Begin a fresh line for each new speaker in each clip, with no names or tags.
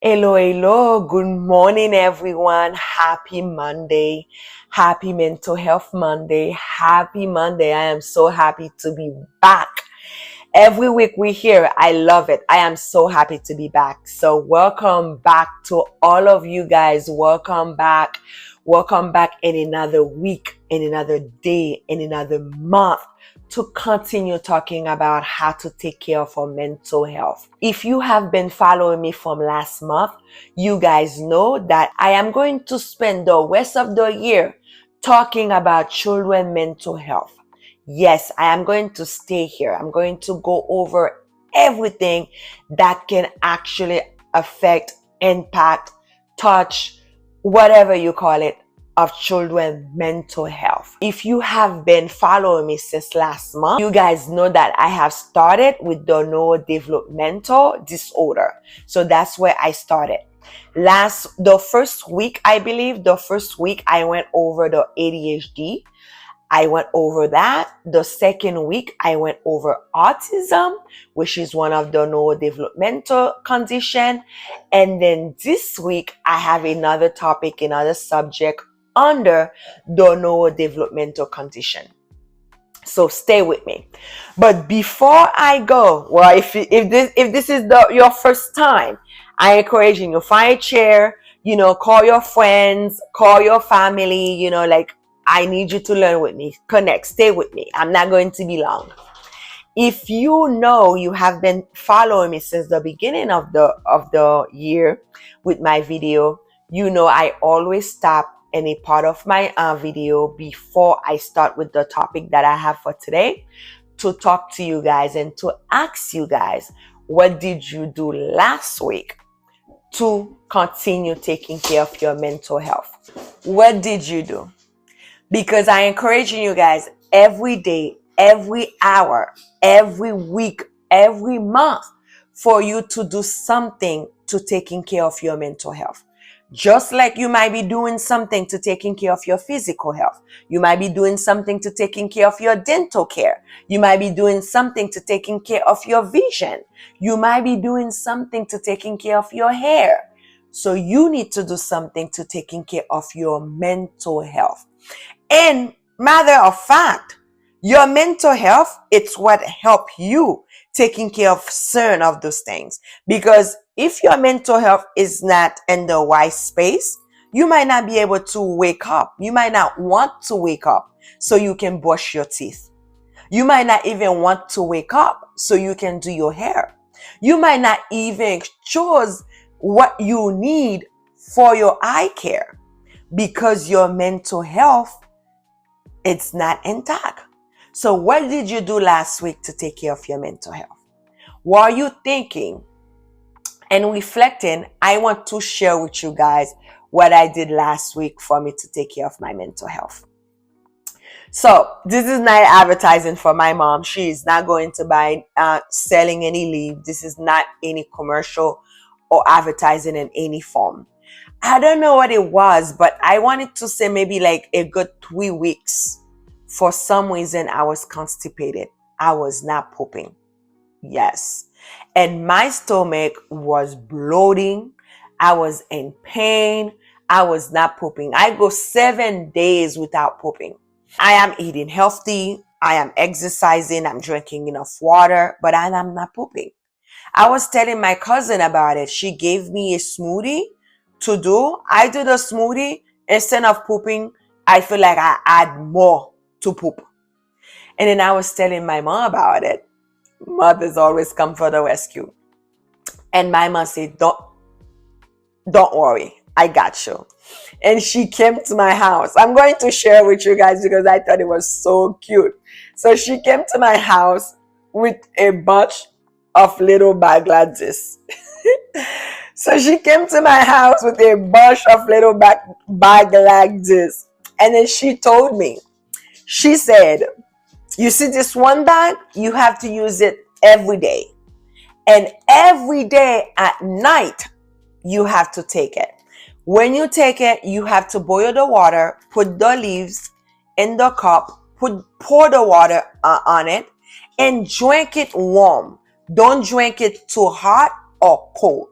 Hello, hello. Good morning, everyone. Happy Monday. Happy Mental Health Monday. Happy Monday. I am so happy to be back. Every week we hear, I love it. I am so happy to be back. So welcome back to all of you guys. Welcome back. Welcome back in another week, in another day, in another month to continue talking about how to take care of our mental health. If you have been following me from last month, you guys know that I am going to spend the rest of the year talking about children mental health. Yes, I am going to stay here. I'm going to go over everything that can actually affect, impact, touch, whatever you call it, of children mental health. If you have been following me since last month, you guys know that I have started with the neurodevelopmental disorder. So that's where I started. The first week I went over the ADHD. I went over that. The second week, I went over autism, which is one of the neurodevelopmental condition. And then this week, I have another topic, another subject under the neurodevelopmental condition. So stay with me. But before I go, well, if this is your first time, I encourage you to find a chair, call your friends, call your family, like I need you to learn with me. Connect, stay with me. I'm not going to be long. If you have been following me since the beginning of the year with my video, I always stop any part of my video before I start with the topic that I have for today to talk to you guys and to ask you guys, what did you do last week to continue taking care of your mental health? What did you do? Because I encourage you guys every day, every hour, every week, every month for you to do something to taking care of your mental health. Just like you might be doing something to taking care of your physical health. You might be doing something to taking care of your dental care. You might be doing something to taking care of your vision. You might be doing something to taking care of your hair. So you need to do something to taking care of your mental health. And matter of fact, your mental health, it's what help you taking care of certain of those things. Because if your mental health is not in the right space, you might not be able to wake up. You might not want to wake up so you can brush your teeth. You might not even want to wake up so you can do your hair. You might not even choose what you need for your eye care because your mental health, it's not intact. So what did you do last week to take care of your mental health? While you thinking and reflecting, I want to share with you guys what I did last week for me to take care of my mental health. So this is not advertising for my mom. She is not going to buy selling any leave. This is not any commercial or advertising in any form. I don't know what it was, but I wanted to say maybe like a good 3 weeks. For some reason, I was constipated. I was not pooping. Yes. And my stomach was bloating. I was in pain. I was not pooping. I go 7 days without pooping. I am eating healthy. I am exercising. I'm drinking enough water, but I am not pooping. I was telling my cousin about it. She gave me a smoothie to do. I do the smoothie. Instead of pooping, I feel like I add more to poop. And then I was telling my mom about it. Mothers always come for the rescue. And my mom said, don't worry. I got you. And she came to my house. I'm going to share with you guys because I thought it was so cute. So she came to my house with a bunch of little bag like this. So she came to my house with a bunch of little bag like this. And then she told me, she said, you see this one bag? You have to use it every day. And every day at night, you have to take it. When you take it, you have to boil the water, put the leaves in the cup, pour the water on it, and drink it warm. Don't drink it too hot or cold.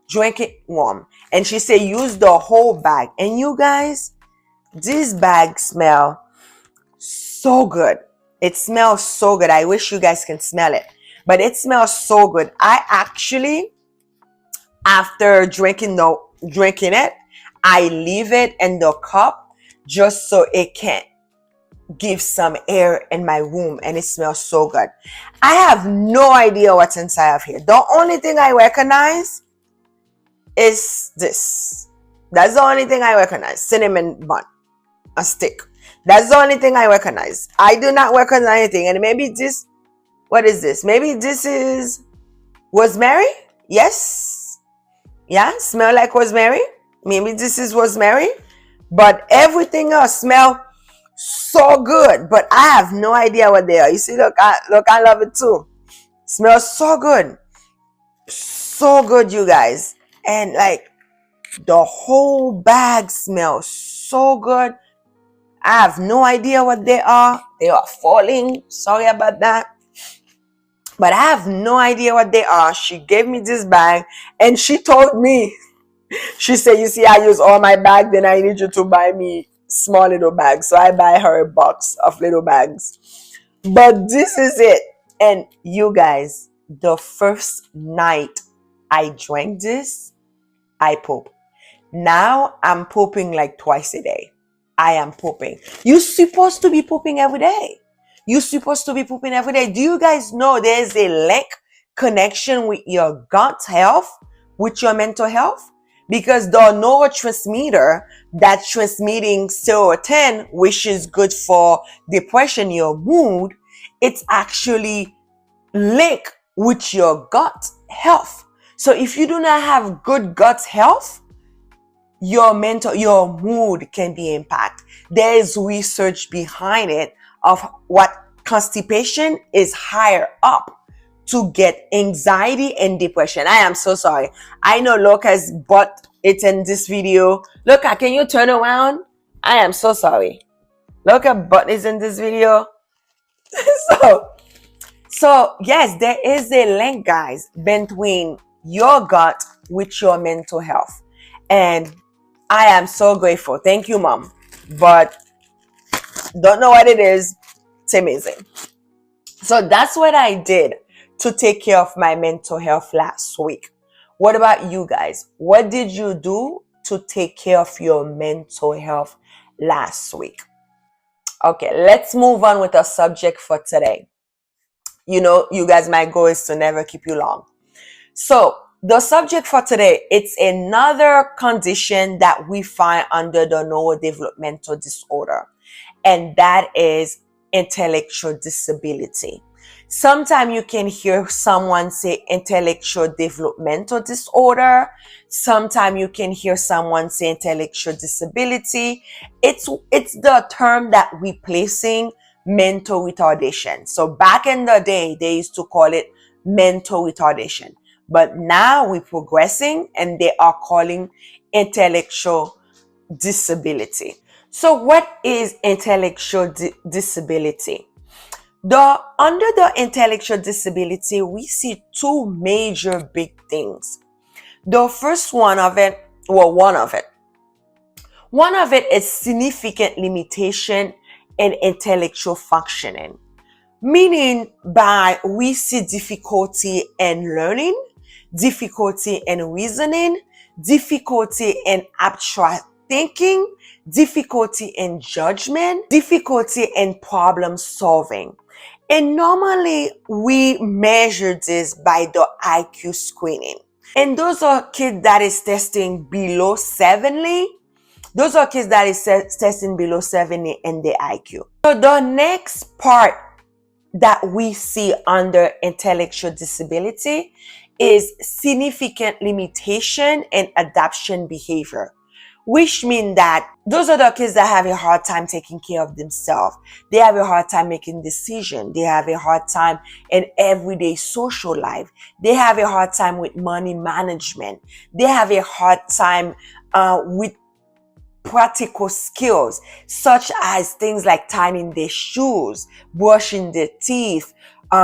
drink it warm. And she said use the whole bag. And you guys, this bag smell so good. It smells so good. I wish you guys can smell it, but it smells so good. I actually, after drinking it, I leave it in the cup just so it can give some air in my room, and it smells so good. I have no idea what's inside of here. The only thing I recognize is this. That's the only thing I recognize. Cinnamon bun, a stick. That's the only thing I recognize. I do not recognize anything. And maybe this, what is this? Maybe this is rosemary? Yes. Yeah, smell like rosemary. Maybe this is rosemary. But everything else smell so good. But I have no idea what they are. You see, look, I love it too. Smells so good. So good, you guys. And like the whole bag smells so good. I have no idea what they are. They are falling. Sorry about that. But I have no idea what they are. She gave me this bag and she told me, she said, you see, I use all my bag, then I need you to buy me small little bags. So I buy her a box of little bags. But this is it. And you guys, the first night I drank this, I pooped. Now I'm pooping like twice a day. I am pooping. You're supposed to be pooping every day. You're supposed to be pooping every day. Do you guys know there's a link connection with your gut health, with your mental health? Because the neurotransmitter that's transmitting serotonin, which is good for depression, your mood, it's actually linked with your gut health. So if you do not have good gut health, your mood can be impacted. There is research behind it of what constipation is higher up to get anxiety and depression. I am so sorry. I know Loka's butt it's in this video. Loka, can you turn around? I am so sorry. Loka butt is in this video. So yes, there is a link, guys, between your gut with your mental health. And I am so grateful. Thank you, Mom. But don't know what it is. It's amazing. So that's what I did to take care of my mental health last week. What about you guys? What did you do to take care of your mental health last week? Okay, let's move on with our subject for today. You know, you guys, my goal is to never keep you long. So the subject for today, it's another condition that we find under the neurodevelopmental disorder, and that is intellectual disability. Sometimes you can hear someone say intellectual developmental disorder. Sometimes you can hear someone say intellectual disability. It's the term that we placing mental retardation. So back in the day, they used to call it mental retardation. But now we're progressing and they are calling intellectual disability. So what is intellectual disability? Under the intellectual disability, we see two major big things. The first one of it is significant limitation in intellectual functioning. Meaning by we see difficulty in learning, difficulty in reasoning, difficulty in abstract thinking, difficulty in judgment, difficulty in problem solving. And normally we measure this by the IQ screening. And those are kids that is testing below 70. Those are kids that is testing below 70 in the IQ. So the next part that we see under intellectual disability is significant limitation in adaptation behavior, which means that those are the kids that have a hard time taking care of themselves. They have a hard time making decisions. They have a hard time in everyday social life. They have a hard time with money management. They have a hard time with practical skills, such as things like tying their shoes, brushing their teeth,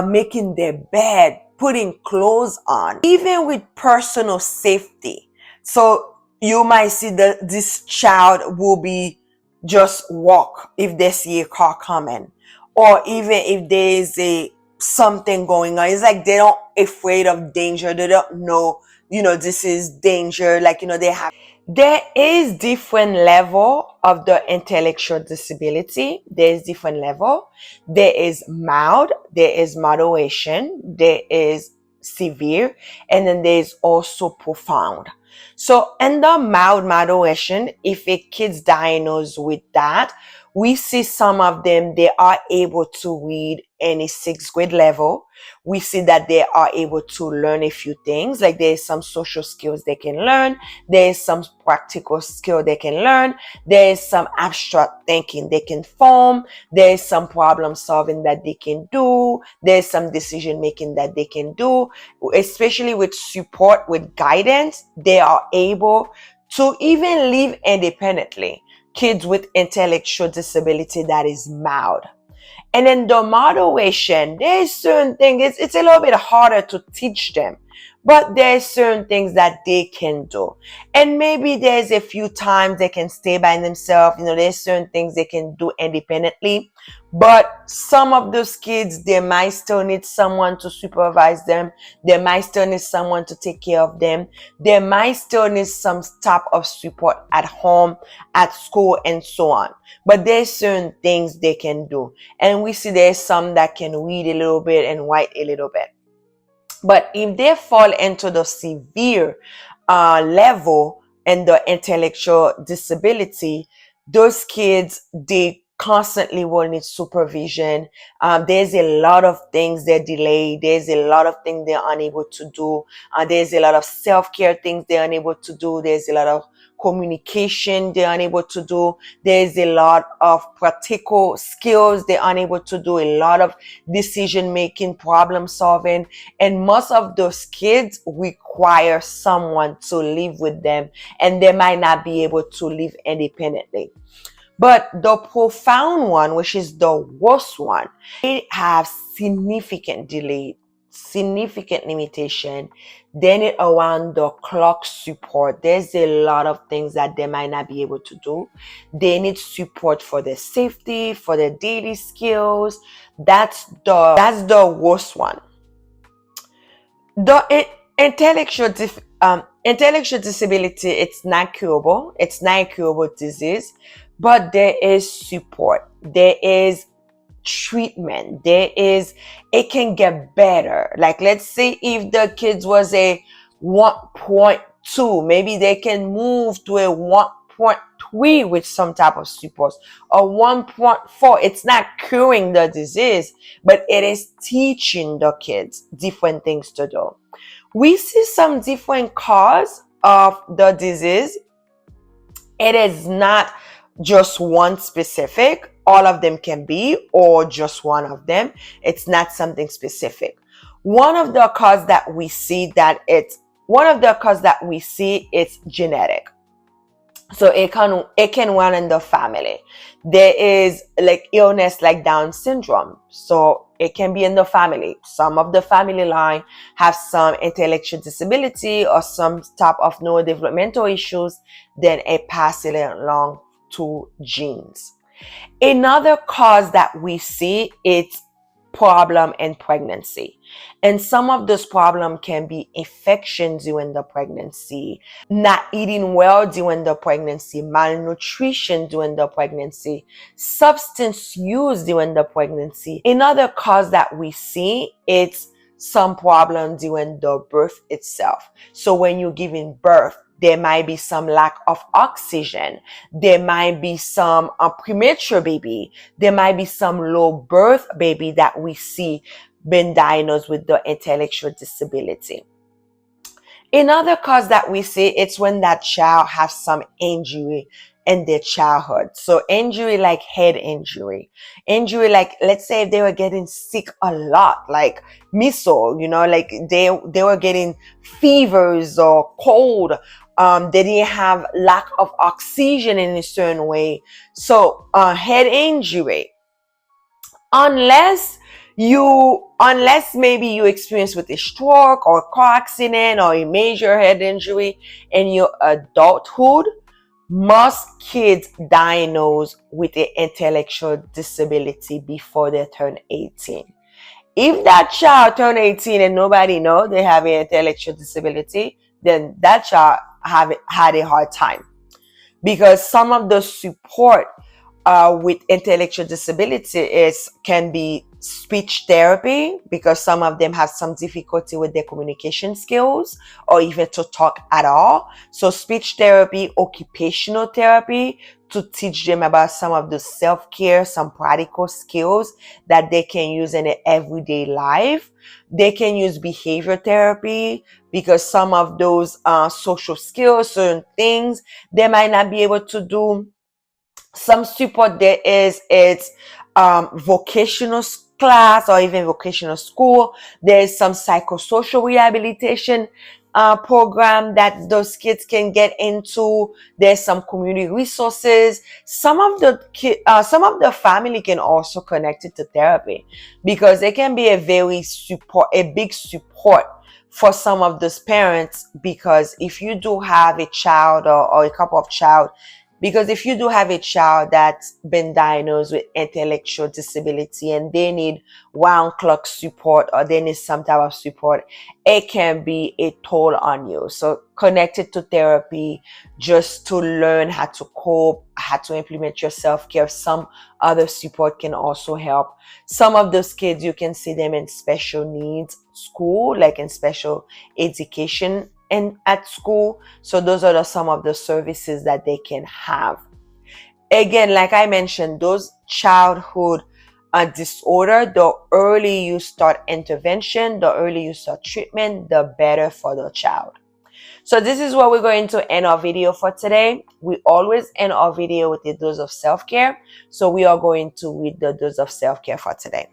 making their bed, putting clothes on, even with personal safety. So you might see that this child will be just walk if they see a car coming, or even if there is a something going on. It's like they don't afraid of danger. They don't know, this is danger. Like, there is different level of the intellectual disability. There is different level. There is mild, there is moderation, there is severe, and then there is also profound. So in the mild moderation, if a kid's diagnosed with that, we see some of them, they are able to read any sixth grade level. We see that they are able to learn a few things, like there's some social skills they can learn, there's some practical skill they can learn, there's some abstract thinking they can form, there's some problem solving that they can do, there's some decision making that they can do. Especially with support, with guidance, they are able to even live independently. Kids with intellectual disability that is mild. And then the moderation, there's certain things, it's a little bit harder to teach them, but there's certain things that they can do. And maybe there's a few times they can stay by themselves. There's certain things they can do independently. But some of those kids, they might still need someone to supervise them. They might still need someone to take care of them. They might still need some type of support at home, at school, and so on. But there's certain things they can do. And we see there's some that can read a little bit and write a little bit. But if they fall into the severe level and the intellectual disability, those kids, they constantly will need supervision. There's a lot of things they're delayed. There's a lot of things they're unable to do. There's a lot of self-care things they're unable to do. There's a lot of communication they're unable to do. There's a lot of practical skills they're unable to do. A lot of decision making, problem solving. And most of those kids require someone to live with them, and they might not be able to live independently. But the profound one, which is the worst one, they have significant delay, significant limitation. They need around the clock support. There's a lot of things that they might not be able to do. They need support for their safety, for their daily skills. That's the worst one. The intellectual disability, it's not curable. It's not a curable disease, but there is support. There is treatment. It can get better. Like, let's say if the kids was a 1.2, maybe they can move to a 1.3 with some type of support, or 1.4. It's not curing the disease, but it is teaching the kids different things to do. We see some different cause of the disease. It is not just one specific. All of them can be, or just one of them. It's not something specific. One of the cause that we see it's genetic. So it can run in the family. There is like illness like Down syndrome. So it can be in the family. Some of the family line have some intellectual disability or some type of neurodevelopmental issues. Then it passes it along to genes. Another cause that we see is problem in pregnancy. And some of those problems can be infection during the pregnancy, not eating well during the pregnancy, malnutrition during the pregnancy, substance use during the pregnancy. Another cause that we see is some problem during the birth itself. So when you're giving birth, there might be some lack of oxygen. There might be some premature baby. There might be some low birth baby that we see been diagnosed with the intellectual disability. Another cause that we see, it's when that child has some injury in their childhood. So injury like head injury, like, let's say if they were getting sick a lot, like measles, like they were getting fevers or cold. They didn't have lack of oxygen in a certain way. So head injury, unless Unless maybe you experience with a stroke or car accident or a major head injury in your adulthood, most kids diagnosed with an intellectual disability before they turn 18. If that child turn 18 and nobody know they have an intellectual disability, then that child have had a hard time, because some of the support with intellectual disability can be speech therapy, because some of them have some difficulty with their communication skills or even to talk at all. So speech therapy, occupational therapy, to teach them about some of the self-care, some practical skills that they can use in their everyday life. They can use behavior therapy, because some of those social skills, certain things they might not be able to do. Some support there is, it's vocational class or even vocational school. There's some psychosocial rehabilitation program that those kids can get into. There's some community resources. Some of the family can also connect it to therapy, because it can be a big support for some of those parents. Because if you do have a child, or a couple of child, because if you do have a child that's been diagnosed with intellectual disability and they need round clock support, or they need some type of support, it can be a toll on you. So connected to therapy, just to learn how to cope, how to implement your self-care. Some other support can also help. Some of those kids, you can see them in special needs school, like in special education and at school. So those are some of the services that they can have. Again, like I mentioned, those childhood disorder, the early you start intervention, the early you start treatment, the better for the child. So this is what we're going to end our video for today. We always end our video with a dose of self-care. So we are going to read the dose of self-care for today.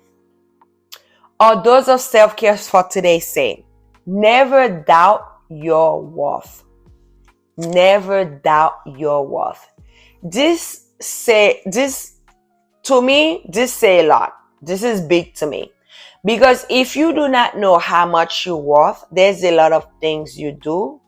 Our dose of self-care for today say, never doubt your worth. Never doubt your worth. This to me, this say a lot. This is big to me. Because if you do not know how much you're worth, there's a lot of things you do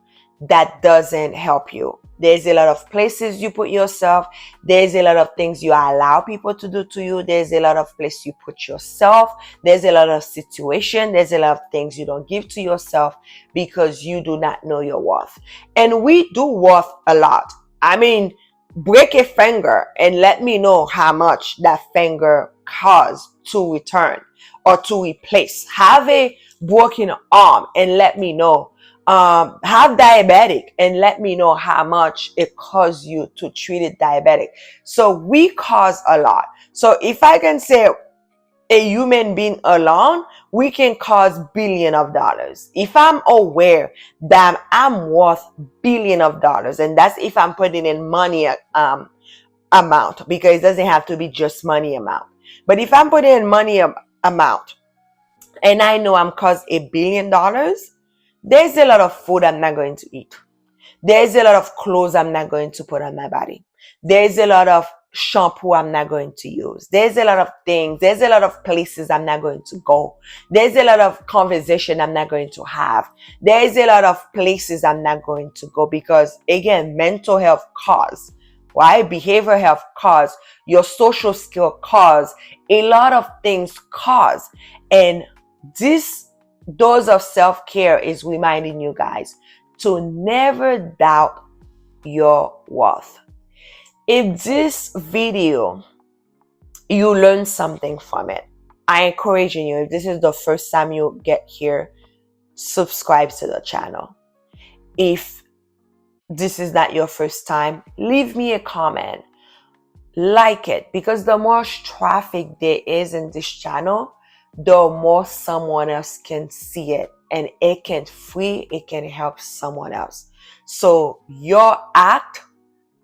that doesn't help you. There's a lot of places you put yourself. There's a lot of things you allow people to do to you. There's a lot of places you put yourself. There's a lot of situation. There's a lot of things you don't give to yourself because you do not know your worth. And we do worth a lot. I mean, break a finger and let me know how much that finger costs to return or to replace. Have a broken arm and let me know. Have diabetic and let me know how much it costs you to treat it diabetic. So we cause a lot. So if I can say a human being alone, we can cause billions of dollars. If I'm aware that I'm worth billions of dollars, and that's if I'm putting in money amount, because it doesn't have to be just money amount. But if I'm putting in money amount and I know I'm cost $1 billion, there's a lot of food I'm not going to eat. There's a lot of clothes I'm not going to put on my body. There's a lot of shampoo I'm not going to use. There's a lot of things. There's a lot of places I'm not going to go. There's a lot of conversation I'm not going to have. There's a lot of places I'm not going to go because, again, mental health cause, right? Behavioral health cause, your social skill cause, a lot of things cause. And this dose of self-care is reminding you guys to never doubt your worth. If this video, you learn something from it, I encourage you, if this is the first time you get here, subscribe to the channel. If this is not your first time, leave me a comment, like it, because the more traffic there is in this channel, the more someone else can see it, and it can help someone else. So your act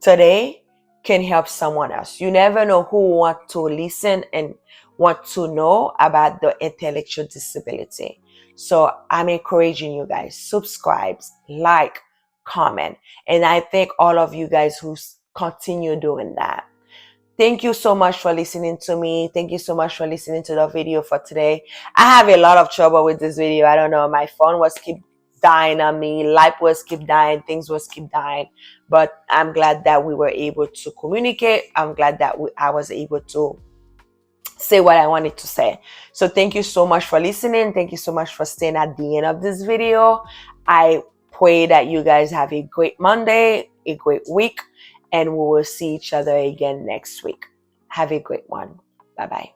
today can help someone else. You never know who want to listen and want to know about the intellectual disability. So I'm encouraging you guys, subscribe, like, comment. And I thank all of you guys who continue doing that. Thank you so much for listening to me. Thank you so much for listening to the video for today. I have a lot of trouble with this video. I don't know. My phone was keep dying on me. Light was keep dying. Things was keep dying. But I'm glad that we were able to communicate. I'm glad that I was able to say what I wanted to say. So thank you so much for listening. Thank you so much for staying at the end of this video. I pray that you guys have a great Monday, a great week, and we will see each other again next week. Have a great one. Bye bye.